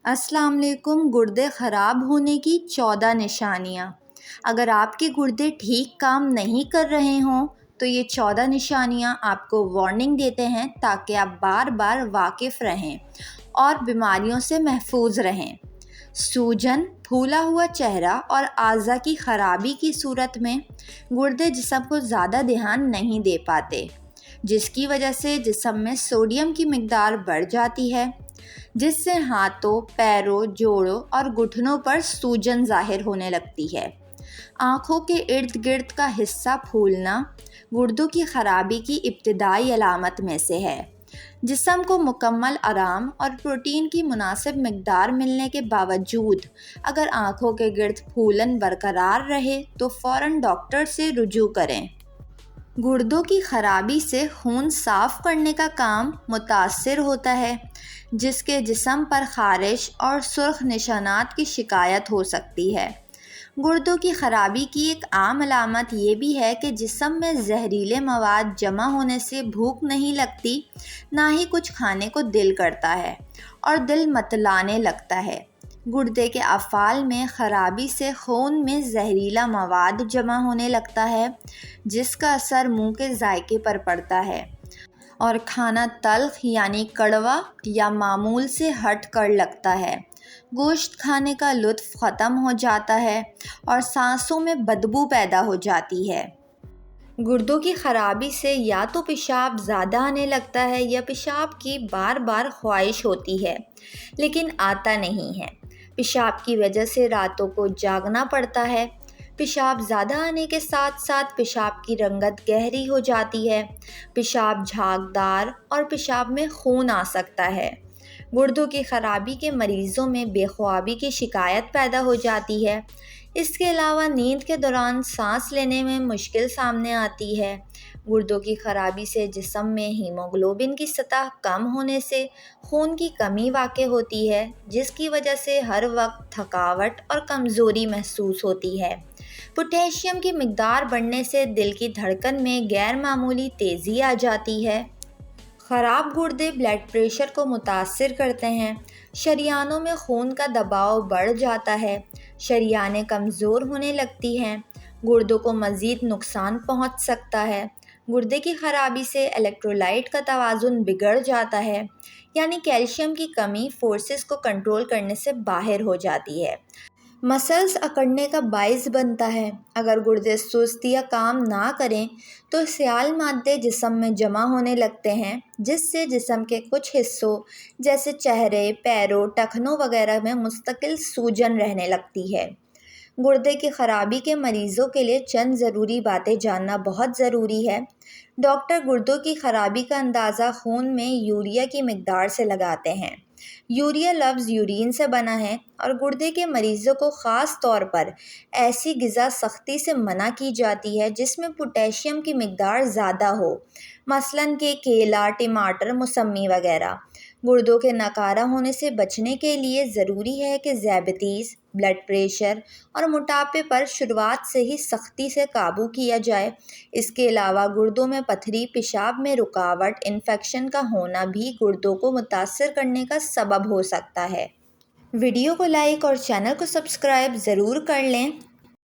السلام علیکم۔ گردے خراب ہونے کی 14 نشانیاں۔ اگر آپ کے گردے ٹھیک کام نہیں کر رہے ہوں تو یہ 14 نشانیاں آپ کو وارننگ دیتے ہیں تاکہ آپ بار بار واقف رہیں اور بیماریوں سے محفوظ رہیں۔ سوجن، پھولا ہوا چہرہ اور اعضاء کی خرابی کی صورت میں گردے جسم کو زیادہ دھیان نہیں دے پاتے، جس کی وجہ سے جسم میں سوڈیم کی مقدار بڑھ جاتی ہے، جس سے ہاتھوں، پیروں، جوڑوں اور گھٹنوں پر سوجن ظاہر ہونے لگتی ہے۔ آنکھوں کے ارد گرد کا حصہ پھولنا گردوں کی خرابی کی ابتدائی علامت میں سے ہے۔ جسم کو مکمل آرام اور پروٹین کی مناسب مقدار ملنے کے باوجود اگر آنکھوں کے گرد پھولن برقرار رہے تو فوراً ڈاکٹر سے رجوع کریں۔ گردوں کی خرابی سے خون صاف کرنے کا کام متاثر ہوتا ہے، جس کے جسم پر خارش اور سرخ نشانات کی شکایت ہو سکتی ہے۔ گردوں کی خرابی کی ایک عام علامت یہ بھی ہے کہ جسم میں زہریلے مواد جمع ہونے سے بھوک نہیں لگتی، نہ ہی کچھ کھانے کو دل کرتا ہے اور دل متلانے لگتا ہے۔ گردے کے افعال میں خرابی سے خون میں زہریلا مواد جمع ہونے لگتا ہے، جس کا اثر منہ کے ذائقے پر پڑتا ہے اور کھانا تلخ یعنی کڑوا یا معمول سے ہٹ کر لگتا ہے۔ گوشت کھانے کا لطف ختم ہو جاتا ہے اور سانسوں میں بدبو پیدا ہو جاتی ہے۔ گردوں کی خرابی سے یا تو پیشاب زیادہ آنے لگتا ہے یا پیشاب کی بار بار خواہش ہوتی ہے لیکن آتا نہیں ہے۔ پیشاب کی وجہ سے راتوں کو جاگنا پڑتا ہے۔ پیشاب زیادہ آنے کے ساتھ ساتھ پیشاب کی رنگت گہری ہو جاتی ہے۔ پیشاب جھاگدار اور پیشاب میں خون آ سکتا ہے۔ گردوں کی خرابی کے مریضوں میں بے خوابی کی شکایت پیدا ہو جاتی ہے۔ اس کے علاوہ نیند کے دوران سانس لینے میں مشکل سامنے آتی ہے۔ گردوں کی خرابی سے جسم میں ہیموگلوبن کی سطح کم ہونے سے خون کی کمی واقع ہوتی ہے، جس کی وجہ سے ہر وقت تھکاوٹ اور کمزوری محسوس ہوتی ہے۔ پوٹیشیم کی مقدار بڑھنے سے دل کی دھڑکن میں غیر معمولی تیزی آ جاتی ہے۔ خراب گردے بلڈ پریشر کو متاثر کرتے ہیں۔ شریانوں میں خون کا دباؤ بڑھ جاتا ہے۔ شریانیں کمزور ہونے لگتی ہیں۔ گردوں کو مزید نقصان پہنچ سکتا ہے۔ گردے کی خرابی سے الیکٹرولائٹ کا توازن بگڑ جاتا ہے، یعنی کیلشیم کی کمی فورسز کو کنٹرول کرنے سے باہر ہو جاتی ہے۔ مسلز اکڑنے کا باعث بنتا ہے۔ اگر گردے سست یا کام نہ کریں تو سیال مادے جسم میں جمع ہونے لگتے ہیں، جس سے جسم کے کچھ حصوں جیسے چہرے، پیروں، ٹخنوں وغیرہ میں مستقل سوجن رہنے لگتی ہے۔ گردے کی خرابی کے مریضوں کے لیے چند ضروری باتیں جاننا بہت ضروری ہے۔ ڈاکٹر گردوں کی خرابی کا اندازہ خون میں یوریا کی مقدار سے لگاتے ہیں۔ یوریا لفظ یورین سے بنا ہے اور گردے کے مریضوں کو خاص طور پر ایسی غذا سختی سے منع کی جاتی ہے جس میں پوٹیشیم کی مقدار زیادہ ہو، مثلاً کہ کیلا، ٹماٹر، موسمی وغیرہ۔ گردوں کے ناکارہ ہونے سے بچنے کے لیے ضروری ہے کہ ذیابیطس، بلڈ پریشر اور موٹاپے پر شروعات سے ہی سختی سے قابو کیا جائے۔ اس کے علاوہ گردوں میں پتھری، پیشاب میں رکاوٹ، انفیکشن کا ہونا بھی گردوں کو متاثر کرنے کا سبب ہو سکتا ہے۔ ویڈیو کو لائک اور چینل کو سبسکرائب ضرور کر لیں۔